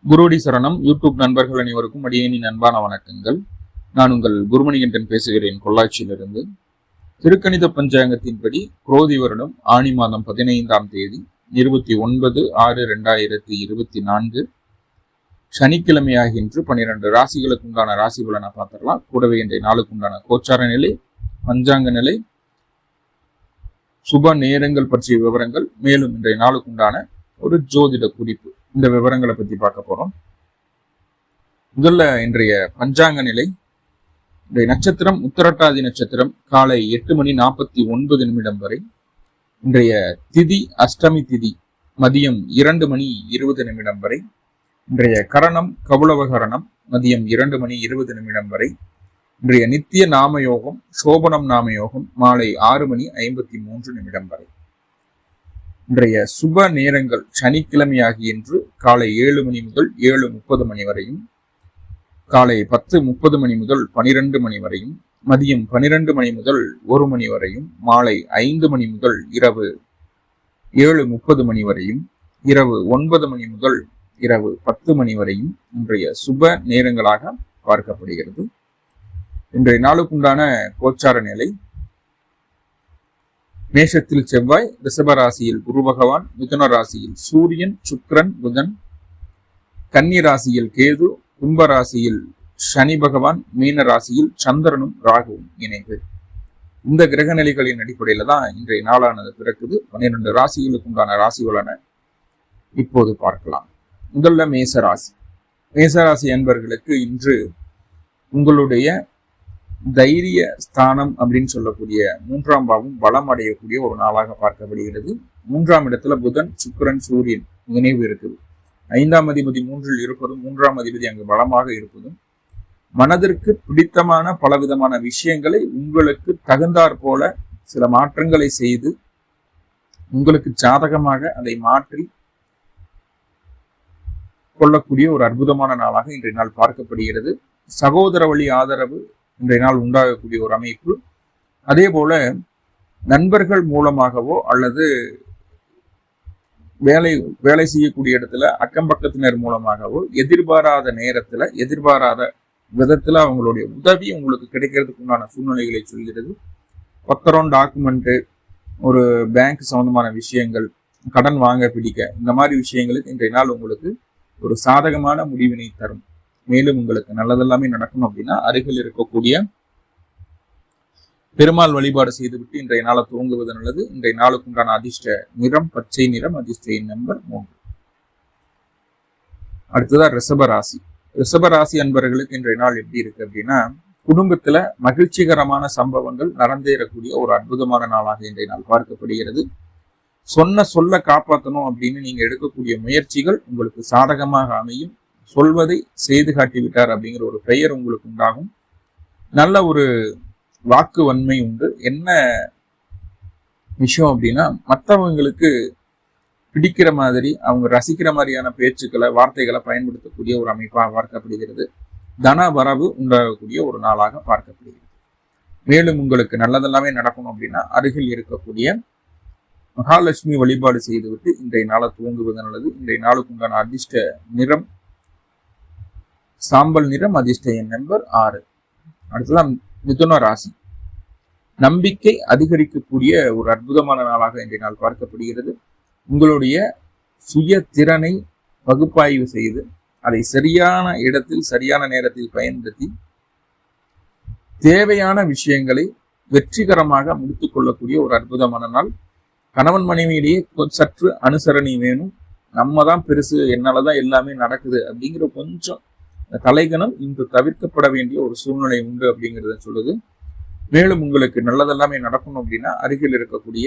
குருடி சரணம் யூடியூப் நண்பர்கள் அனைவருக்கும் அடியேனின் அன்பான வணக்கங்கள். நான் உங்கள் குருமணிகண்டன் பேசுகிறேன் பொள்ளாச்சியிலிருந்து. திருக்கணித பஞ்சாங்கத்தின்படி குரோதி வருடம் ஆணி மாதம் 15ஆம் தேதி 29/6/2024 சனிக்கிழமையாக இன்று 12 ராசிகளுக்கு உண்டான ராசி பலனை பார்த்துடலாம். கூடவே இன்றைய நாளுக்கு உண்டான கோச்சார நிலை, பஞ்சாங்க நிலை, சுப நேரங்கள் பற்றிய விவரங்கள், மேலும் இன்றைய நாளுக்கு உண்டான ஒரு ஜோதிட குறிப்பு, இந்த விவரங்களை பத்தி பார்க்க போறோம். முதல்ல இன்றைய பஞ்சாங்க நிலை. இன்றைய நட்சத்திரம் உத்திரட்டாதி நட்சத்திரம், காலை 8:49 வரை. இன்றைய திதி அஷ்டமி திதி, மதியம் 2:20 வரை. இன்றைய கரணம் கவுளவகரணம், மதியம் 2:20 வரை. இன்றைய நித்திய நாமயோகம் சோபனம் நாமயோகம் மாலை 6:53 வரை. இன்றைய சுப நேரங்கள் சனிக்கிழமையாகிய இன்று காலை 7 மணி முதல் 7:30 வரையும், காலை 10:30 முதல் 12 வரையும், மதியம் 12 முதல் 1 வரையும், மாலை 5 முதல் இரவு 7:30 வரையும், இரவு 9 முதல் இரவு 10 வரையும் இன்றைய சுப நேரங்களாக பார்க்கப்படுகிறது. இன்றைய நாளுக்குண்டான கோச்சார நிலை. மேஷத்தில் செவ்வாய், ரிஷபராசியில் குரு பகவான், மிதுன ராசியில் சூரியன், சுக்கிரன், புதன், கன்னி ராசியில் கேது, கும்ப ராசியில் சனி பகவான், மீன ராசியில் சந்திரனும் ராகுவும் இணைவு. இந்த கிரக நிலைகளின் அடிப்படையில தான் இன்றைய நாளானது பிறக்குது. 12 ராசிகளுக்கு உண்டான ராசி பலனை இப்போது பார்க்கலாம். முதல்ல மேசராசி. மேசராசி அன்பர்களுக்கு இன்று உங்களுடைய தைரிய ஸ்தானம் அப்படின்னு சொல்லக்கூடிய 3ஆம் பாவம் பலம் அடையக்கூடிய ஒரு நாளாக பார்க்கப்படுகிறது. 3ஆம் இடத்துல புதன், சுக்கிரன், சூரியன் இணைவு இருக்குது. 5ஆம் அதிபதி 3இல் இருப்பதும் 3ஆம் அதிபதி அங்கு பலமாக இருப்பதும் மனதிற்கு பிடித்தமான பலவிதமான விஷயங்களை உங்களுக்கு தகுந்தாற் போல சில மாற்றங்களை செய்து உங்களுக்கு சாதகமாக அதை மாற்றி கொள்ளக்கூடிய ஒரு அற்புதமான நாளாக இன்றைய நாள் பார்க்கப்படுகிறது. சகோதர வழி ஆதரவு இன்றைய நாள் உண்டாகக்கூடிய ஒரு அமைப்பு. அதே போல நண்பர்கள் மூலமாகவோ அல்லது வேலை செய்யக்கூடிய இடத்துல அக்கம் பக்கத்தினர் மூலமாகவோ எதிர்பாராத நேரத்துல எதிர்பாராத விதத்துல அவங்களுடைய உதவி உங்களுக்கு கிடைக்கிறதுக்கு உண்டான சூழ்நிலைகளை சொல்கிறது. பத்திரம், டாக்குமெண்ட், ஒரு பேங்க் சம்பந்தமான விஷயங்கள், கடன் வாங்க பிடிக்க, இந்த மாதிரி விஷயங்களுக்கு இன்றைய நாள் உங்களுக்கு ஒரு சாதகமான முடிவினை தரும். மேலும் உங்களுக்கு நல்லதெல்லாமே நடக்கணும் அப்படின்னா அருகில் இருக்கக்கூடிய பெருமாள் வழிபாடு செய்துவிட்டு இன்றைய நாளை துவங்குவது நல்லது. இன்றைய நாளுக்கு உண்டான அதிர்ஷ்ட நிறம் பச்சை நிறம், அதிர்ஷ்ட எண் நம்பர் 3. அடுத்ததா ரிஷபராசி. ரிஷபராசி அன்பர்களுக்கு இன்றைய நாள் எப்படி இருக்கு அப்படின்னா, குடும்பத்துல மகிழ்ச்சிகரமான சம்பவங்கள் நடந்தேறக்கூடிய ஒரு அற்புதமான நாளாக இன்றைய நாள் பார்க்கப்படுகிறது. சொல்ல காப்பாற்றணும் அப்படின்னு நீங்க எடுக்கக்கூடிய முயற்சிகள் உங்களுக்கு சாதகமாக அமையும். சொல்வதை செய்து காட்டிவிட்டார் அப்படிங்கிற ஒரு பெயர் உங்களுக்கு உண்டாகும். நல்ல ஒரு வாக்கு வன்மை உண்டு. என்ன விஷயம் அப்படின்னா, மற்றவங்களுக்கு பிடிக்கிற மாதிரி, அவங்க ரசிக்கிற மாதிரியான பேச்சுக்களை, வார்த்தைகளை பயன்படுத்தக்கூடிய ஒரு அமைப்பாக பார்க்கப்படுகிறது. தன வரவு உண்டாகக்கூடிய ஒரு நாளாக பார்க்கப்படுகிறது. மேலும் உங்களுக்கு நல்லதெல்லாமே நடக்கணும் அப்படின்னா அருகில் இருக்கக்கூடிய மகாலட்சுமி வழிபாடு செய்துவிட்டு இன்றைய நாளை துவங்குவது நல்லது. இன்றைய நாளுக்கு உண்டான அதிர்ஷ்ட நிறம் சாம்பல் நிறம், அதிர்ஷ்ட எண் நம்பர் 6. அடுத்ததான் மிதுன ராசி. நம்பிக்கை அதிகரிக்கக்கூடிய ஒரு அற்புதமான நாளாக இன்றைய நாள் பார்க்கப்படுகிறது. உங்களுடைய சுய திறனை பகுப்பாய்வு செய்து அதை சரியான இடத்தில் சரியான நேரத்தில் பயன்படுத்தி தேவையான விஷயங்களை வெற்றிகரமாக முடித்துக் கொள்ளக்கூடிய ஒரு அற்புதமான நாள். கணவன் மனைவியிலேயே சற்று அனுசரணை வேணும். நம்ம தான் பெருசு, என்னாலதான் எல்லாமே நடக்குது அப்படிங்கிற கொஞ்சம் தலைகணம் இன்று தவிர்க்கப்பட வேண்டிய ஒரு சூழ்நிலை உண்டு அப்படிங்கிறத சொல்லுது. மேலும் உங்களுக்கு நல்லதெல்லாமே நடக்கணும் அப்படின்னா அருகில் இருக்கக்கூடிய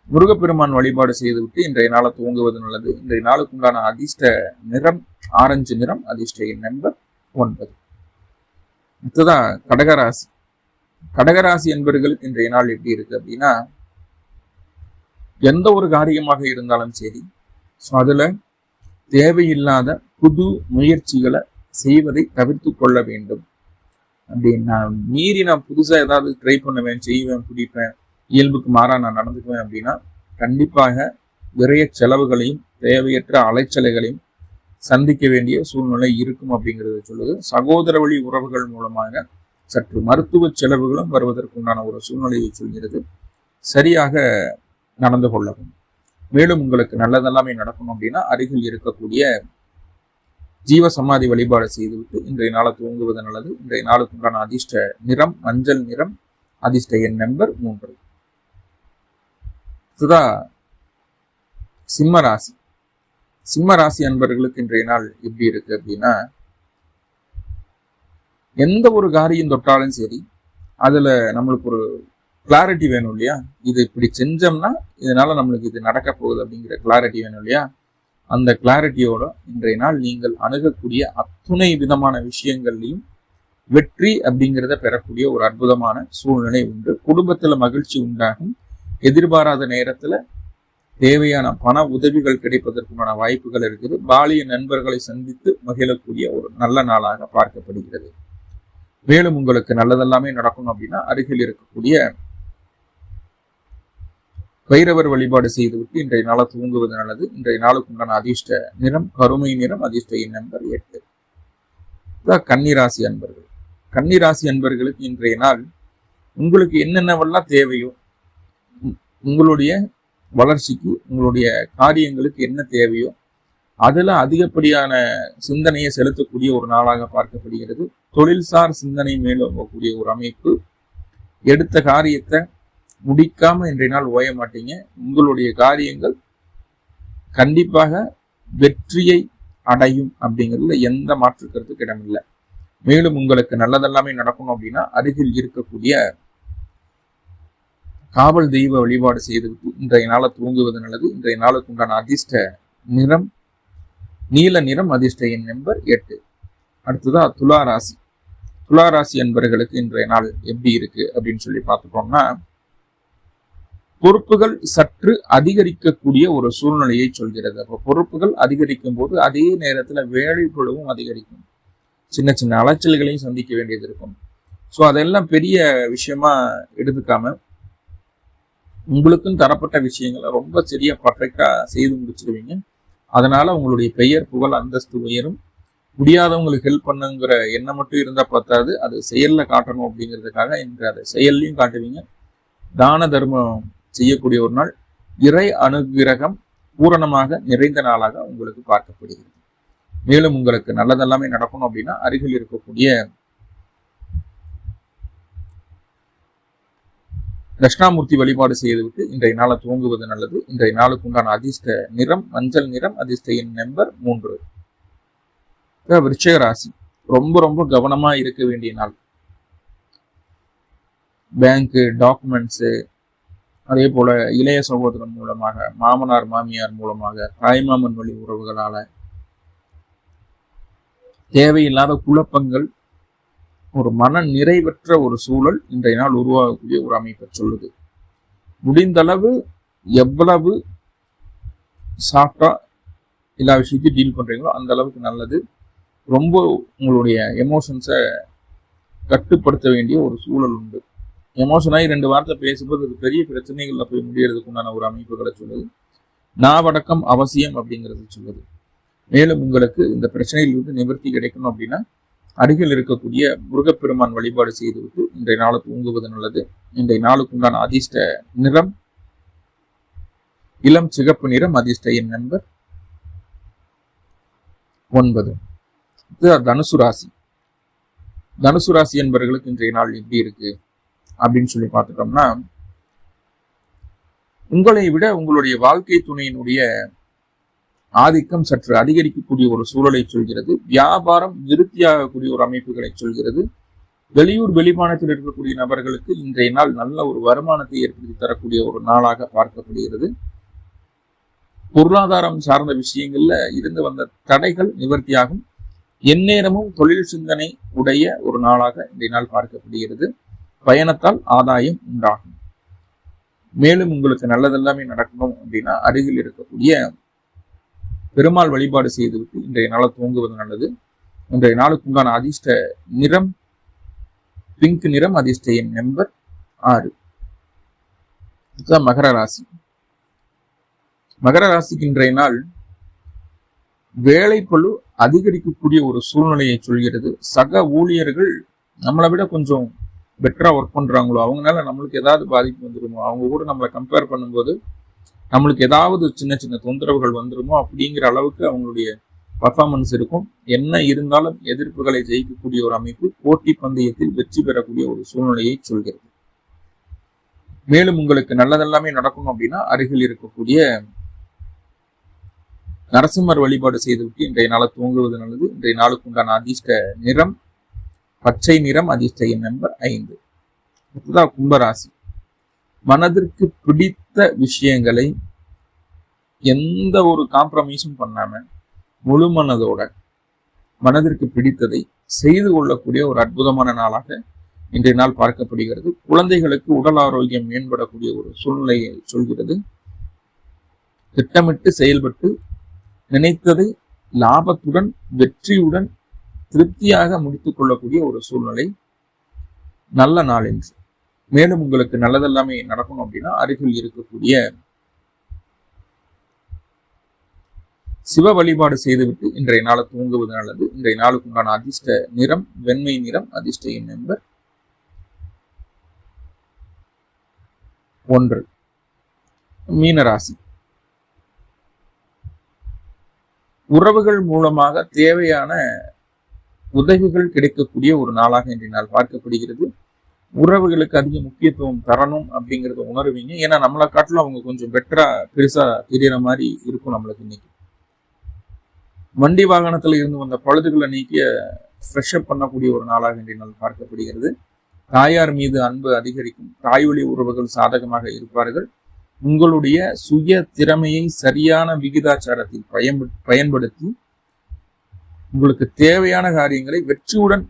முருகப்பெருமான் வழிபாடு செய்துவிட்டு இன்றைய நாளை துவங்குவது நல்லது. இன்றைய நாளுக்கு உண்டான அதிர்ஷ்ட நிறம் ஆரஞ்சு நிறம், அதிர்ஷ்ட எண் நம்பர் 9. அடுத்ததான் கடகராசி. கடகராசி என்பவர்களுக்கு இன்றைய நாள் எப்படி இருக்கு அப்படின்னா, எந்த ஒரு காரியமாக இருந்தாலும் சரி, அதுல தேவையில்லாத புது முயற்சிகளை செய்வதை தவிர்த்து கொள்ள வேண்டும். அப்படின்னா மீறி நான் புதுசா ஏதாவது ட்ரை பண்ணுவேன், செய்வேன், பிடிப்பேன், இயல்புக்கு மாறா நான் நடந்துக்குவேன் அப்படின்னா கண்டிப்பாக விரைய செலவுகளையும் தேவையற்ற அலைச்சலைகளையும் சந்திக்க வேண்டிய சூழ்நிலை இருக்கும் அப்படிங்கிறது சொல்லுது. சகோதர வழி உறவுகள் மூலமாக சற்று மருத்துவ செலவுகளும் வருவதற்குண்டான ஒரு சூழ்நிலையை சொல்கிறது. சரியாக நடந்து கொள்ளவும். மேலும் உங்களுக்கு நல்லதெல்லாமே நடக்கணும் அப்படின்னா அருகில் இருக்கக்கூடிய ஜீவ சமாதி வழிபாடு செய்துவிட்டு இன்றைய நாளை துவங்குவது நல்லது. இன்றைய நாளுக்கு உண்டான அதிர்ஷ்ட நிறம் மஞ்சள் நிறம், அதிர்ஷ்ட எண் நம்பர் 3. சிம்ம ராசி. சிம்ம ராசி அன்பர்களுக்கு இன்றைய நாள் எப்படி இருக்கு அப்படின்னா, எந்த ஒரு காரியம் தொட்டாலும் சரி அதுல நம்மளுக்கு ஒரு கிளாரிட்டி வேணும் இல்லையா? இது இப்படி செஞ்சோம்னா இதனால நம்மளுக்கு இது நடக்க போகுது அப்படிங்கிற கிளாரிட்டி வேணும் இல்லையா? அந்த கிளாரிட்டியோட இன்றைய நாள் நீங்கள் அணுகக்கூடிய அத்துணை விதமான விஷயங்கள்லையும் வெற்றி அப்படிங்கிறத பெறக்கூடிய ஒரு அற்புதமான சூழ்நிலை உண்டு. குடும்பத்துல மகிழ்ச்சி உண்டாகும். எதிர்பாராத நேரத்துல தேவையான பண உதவிகள் கிடைப்பதற்குண்டான வாய்ப்புகள் இருக்குது. பாலிய நண்பர்களை சந்தித்து மகிழக்கூடிய ஒரு நல்ல நாளாக பார்க்கப்படுகிறது. மேலும் உங்களுக்கு நல்லதெல்லாமே நடக்கணும் அப்படின்னா அருகில் இருக்கக்கூடிய பைரவர் வழிபாடு செய்துவிட்டு இன்றைய நாளை தூங்குவது நல்லது. இன்றைய நாளுக்கு உண்டான அதிர்ஷ்ட நிறம் கருமை நிறம், அதிர்ஷ்ட எண் நம்பர் 8. கன்னிராசி அன்பர்கள். கன்னிராசி அன்பர்களுக்கு இன்றைய நாள் உங்களுக்கு என்னென்னவெல்லாம் தேவையோ, உங்களுடைய வளர்ச்சிக்கு உங்களுடைய காரியங்களுக்கு என்ன தேவையோ அதுல அதிகப்படியான சிந்தனையை செலுத்தக்கூடிய ஒரு நாளாக பார்க்கப்படுகிறது. தொழில்சார் சிந்தனை மேலோங்கக்கூடிய ஒரு அமைப்பு. எடுத்த காரியத்தை முடிக்காம இன்றைய நாள் ஓய மாட்டீங்க. உங்களுடைய காரியங்கள் கண்டிப்பாக வெற்றியை அடையும் அப்படிங்கிறதுல எந்த மாற்று கருத்துக்கு இடமில்லை. மேலும் உங்களுக்கு நல்லதெல்லாமே நடக்கணும் அப்படின்னா அருகில் இருக்கக்கூடிய காவல் தெய்வ வழிபாடு செய்துவிட்டு இன்றைய நாளை தூங்குவது நல்லது. இன்றைய நாளுக்கு உண்டான அதிர்ஷ்ட நிறம் நீல நிறம், அதிர்ஷ்ட எண் நம்பர் 8. அடுத்ததா துளாராசி. துளாராசி அன்பர்களுக்கு இன்றைய நாள் எப்படி இருக்கு அப்படின்னு சொல்லி பார்த்துட்டோம்னா, பொறுப்புகள் சற்று அதிகரிக்கக்கூடிய ஒரு சூழ்நிலையை சொல்கிறது. அப்போ பொறுப்புகள் அதிகரிக்கும் போது அதே நேரத்துல வேலைப்பொழுவும் அதிகரிக்கும். சின்ன சின்ன அலைச்சல்களையும் சந்திக்க வேண்டியது இருக்கும். ஸோ அதெல்லாம் பெரிய விஷயமா எடுத்துக்காம உங்களுக்கும் தரப்பட்ட விஷயங்களை ரொம்ப சரியா பர்ஃபெக்டா செய்து முடிச்சிருவீங்க. அதனால உங்களுடைய பெயர் புகழ் அந்தஸ்து உயரும். முடியாதவங்களுக்கு ஹெல்ப் பண்ணுங்கிற எண்ணம் மட்டும் இருந்தா பார்த்தாது, அது செயல்ல காட்டணும் அப்படிங்கிறதுக்காக இன்று அதை செயல்லையும் காட்டுவீங்க. தான தர்மம் செய்யக்கூடிய ஒரு நாள். இறை அனுகிரகம் பூரணமாக நிறைந்த நாளாக உங்களுக்கு பார்க்கப்படுகிறது. மேலும் உங்களுக்கு நல்லதெல்லாமே நடக்கணும் அப்படின்னா அருகில் இருக்கக்கூடிய தட்சிணாமூர்த்தி வழிபாடு செய்துவிட்டு இன்றைய நாளை துவங்குவது நல்லது. இன்றைய நாளுக்கு உண்டான அதிர்ஷ்ட நிறம் மஞ்சள் நிறம், அதிர்ஷ்ட எண் நம்பர் 3. விருச்சிக ராசி. ரொம்ப ரொம்ப கவனமா இருக்க வேண்டிய நாள். பேங்க் டாக்குமெண்ட்ஸு, அதே போல இளைய சகோதரன் மூலமாக, மாமனார் மாமியார் மூலமாக, தாய்மாமன் வழி உறவுகளால தேவையில்லாத குழப்பங்கள், ஒரு மன நிறைவற்ற ஒரு சூழல் இன்றைய நாள் உருவாகக்கூடிய ஒரு அமைப்பை சொல்லுது. முடிந்தளவு எவ்வளவு சாஃப்டா எல்லா விஷயத்தையும் டீல் பண்றீங்களோ அந்த அளவுக்கு நல்லது. ரொம்ப உங்களுடைய எமோஷன்ஸை கட்டுப்படுத்த வேண்டிய ஒரு சூழல் உண்டு. எமோஷனாகி 2 வார்த்தை பேசும்போது அது பெரிய பிரச்சனைகள்ல போய் முடியறதுக்கு உண்டான ஒரு அமைப்புகளை சொல்லுது. நாவடக்கம் அவசியம் அப்படிங்கிறது சொல்லுது. மேலும் உங்களுக்கு இந்த பிரச்சனையிலிருந்து நிவர்த்தி கிடைக்கணும் அப்படின்னா அருகில் இருக்கக்கூடிய முருகப்பெருமான் வழிபாடு செய்துவிட்டு இன்றைய நாளை தூங்குவது நல்லது. இன்றைய நாளுக்கு உண்டான அதிர்ஷ்ட நிறம் இளம் சிகப்பு நிறம், அதிர்ஷ்ட எண் நம்பர் 9. தனுசு ராசி. தனுசு ராசி என்பவர்களுக்கு இன்றைய நாள் எப்படி இருக்கு அப்படின்னு சொல்லி பார்த்துட்டோம்னா, உங்களை விட உங்களுடைய வாழ்க்கை துணையினுடைய ஆதிக்கம் சற்று அதிகரிக்கக்கூடிய ஒரு சூழலை சொல்கிறது. வியாபாரம் விருத்தியாகக்கூடிய ஒரு அமைப்புகளை சொல்கிறது. வெளியூர் வெளிமாநிலத்தில் இருக்கக்கூடிய நபர்களுக்கு இன்றைய நாள் நல்ல ஒரு வருமானத்தை ஏற்படுத்தி தரக்கூடிய ஒரு நாளாக பார்க்கப்படுகிறது. பொருளாதாரம் சார்ந்த விஷயங்கள்ல இருந்து வந்த தடைகள் நிவர்த்தியாகும். எந்நேரமும் தொழில் சிந்தனை உடைய ஒரு நாளாக இன்றைய நாள் பார்க்கப்படுகிறது. பயணத்தால் ஆதாயம் உண்டாகும். மேலும் உங்களுக்கு நல்லதெல்லாமே நடக்கணும் அப்படின்னா அருகில் இருக்கக்கூடிய பெருமாள் வழிபாடு செய்துவிட்டு இன்றைய நாளை தூங்குவது நல்லது. இன்றைய நாளுக்கு உண்டான அதிர்ஷ்ட நிறம் பிங்க் நிறம், அதிர்ஷ்ட எண் நம்பர் 6. மகர ராசி. மகர ராசிக்கு இன்றைய நாள் வேலைப்பளு அதிகரிக்கக்கூடிய ஒரு சூழ்நிலையை சொல்கிறது. சக ஊழியர்கள் நம்மளை விட கொஞ்சம் பெட்டரா ஒர்க் பண்றாங்களோ அவங்களால நம்மளுக்கு ஏதாவது பாதிப்பு வந்துருமோ, அவங்க கூட நம்மளை கம்பேர் பண்ணும்போது நம்மளுக்கு ஏதாவது சின்ன சின்ன தொந்தரவுகள் வந்துருமோ அப்படிங்கிற அளவுக்கு அவங்களுடைய பர்ஃபார்மன்ஸ் இருக்கும். என்ன இருந்தாலும் எதிர்ப்புகளை ஜெயிக்கக்கூடிய ஒரு அமைப்பு, போட்டி பந்தயத்தில் வெற்றி பெறக்கூடிய ஒரு சூழ்நிலையை சொல்கிறது. மேலும் உங்களுக்கு நல்லதெல்லாமே நடக்கணும் அப்படின்னா அருகில் இருக்கக்கூடிய நரசிம்மர் வழிபாடு செய்துவிட்டு இன்றைய நாளை துவங்குவது நல்லது. இன்றைய நாளுக்கு உண்டான அதிர்ஷ்ட நிறம் பச்சை நிறம், அதிர்ஷ்ட எண் நம்பர் 5. அடுத்ததா கும்பராசி. மனதிற்கு பிடித்த விஷயங்களை எந்த ஒரு காம்ப்ரமைஸும் பண்ணாம முழு மனதோட மனதிற்கு பிடித்ததை செய்து கொள்ளக்கூடிய ஒரு அற்புதமான நாளாக இன்றைய நாள் பார்க்கப்படுகிறது. குழந்தைகளுக்கு உடல் ஆரோக்கியம் மேம்படக்கூடிய ஒரு சூழ்நிலையை சொல்கிறது. திட்டமிட்டு செயல்பட்டு நினைத்ததை லாபத்துடன் வெற்றியுடன் திருப்தியாக முடித்துக் கொள்ளக்கூடிய ஒரு சூழ்நிலை நல்ல நாள் என்று. மேலும் உங்களுக்கு நல்லதெல்லாமே நடக்கணும் அப்படின்னா அருகில் இருக்கக்கூடிய சிவ வழிபாடு செய்துவிட்டு இன்றைய நாளை தூங்குவது நல்லது. இன்றைய நாளுக்கு உண்டான அதிர்ஷ்ட நிறம் வெண்மை நிறம், அதிர்ஷ்ட எண் நம்பர் 1. மீனராசி. உறவுகள் மூலமாக தேவையான உதவிகள் கிடைக்கக்கூடிய ஒரு நாளாக இன்றைய நாள் பார்க்கப்படுகிறது. உறவுகளுக்கு அதிக முக்கியத்துவம் தரணும் அப்படிங்கிறத உணர்வீங்க. ஏன்னா நம்மளை காட்டிலும் அவங்க கொஞ்சம் பெட்டரா பெருசா தெரியற மாதிரி இருக்கும் நம்மளுக்கு. இன்னைக்கு வண்டி வாகனத்துல இருந்து வந்த பழுதுகளை நீக்கிய ஃப்ரெஷ்அப் பண்ணக்கூடிய ஒரு நாளாக இன்றைய நாள் பார்க்கப்படுகிறது. தாயார் மீது அன்பு அதிகரிக்கும். தாய் வழி உறவுகள் சாதகமாக இருப்பார்கள். உங்களுடைய சுய திறமையை சரியான விகிதாச்சாரத்தில் பயன்படுத்தி உங்களுக்கு தேவையான காரியங்களை வெற்றியுடன்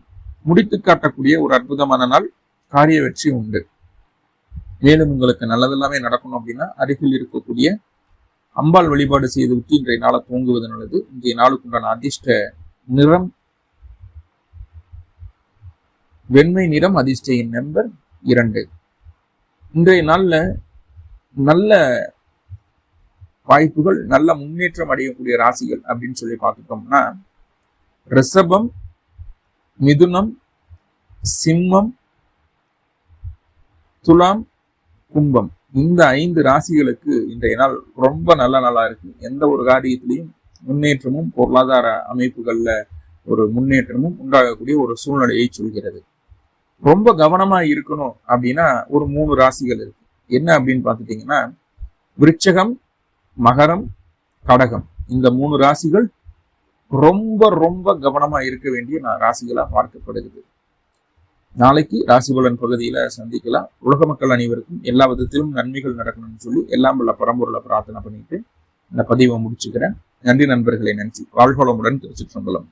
முடித்து காட்டக்கூடிய ஒரு அற்புதமான நாள். காரிய வெற்றி உண்டு. மேலும் உங்களுக்கு நல்லதெல்லாமே நடக்கணும் அப்படின்னா அருகில் இருக்கக்கூடிய அம்பாள் வழிபாடு செய்துவிட்டு இன்றைய நாளை தூங்குவது நல்லது. இன்றைய நாளுக்கு உண்டான அதிர்ஷ்ட நிறம் வெண்மை நிறம், அதிர்ஷ்ட எண் நம்பர் 2. இன்றைய நாள்ல நல்ல வாய்ப்புகள், நல்ல முன்னேற்றம் அடையக்கூடிய ராசிகள் அப்படின்னு சொல்லி பார்த்துட்டோம்னா ரிஷபம், மிதுனம், சிம்மம், துலாம், கும்பம், இந்த 5 ராசிகளுக்கு இன்றைய நாள் ரொம்ப நல்ல நாளா இருக்கு. எந்த ஒரு காரியத்திலையும் முன்னேற்றமும் பொருளாதார அமைப்புகள்ல ஒரு முன்னேற்றமும் உண்டாகக்கூடிய ஒரு சூழ்நிலையை சொல்கிறது. ரொம்ப கவனமா இருக்கணும் அப்படின்னா ஒரு 3 ராசிகள் இருக்கு. என்ன அப்படின்னு பார்த்துட்டீங்கன்னா விருச்சகம், மகரம், கடகம், இந்த 3 ராசிகள் ரொம்ப ரொம்ப கவனமா இருக்க வேண்டிய ராசிகளா பார்க்கப்படுகிறது. நாளைக்கு ராசிபலன் பகுதியில சந்திக்கலாம். உலக மக்கள் அனைவருக்கும் எல்லா விதத்திலும் நன்மைகள் நடக்கணும்னு சொல்லி எல்லாம் உள்ள பரம்பொருளை பிரார்த்தனை பண்ணிட்டு இந்த பதிவை முடிச்சுக்கிறேன். நன்றி நண்பர்களை. நன்றி. வாழ்வளமுடன். திருச்சிற்றம்பலம்.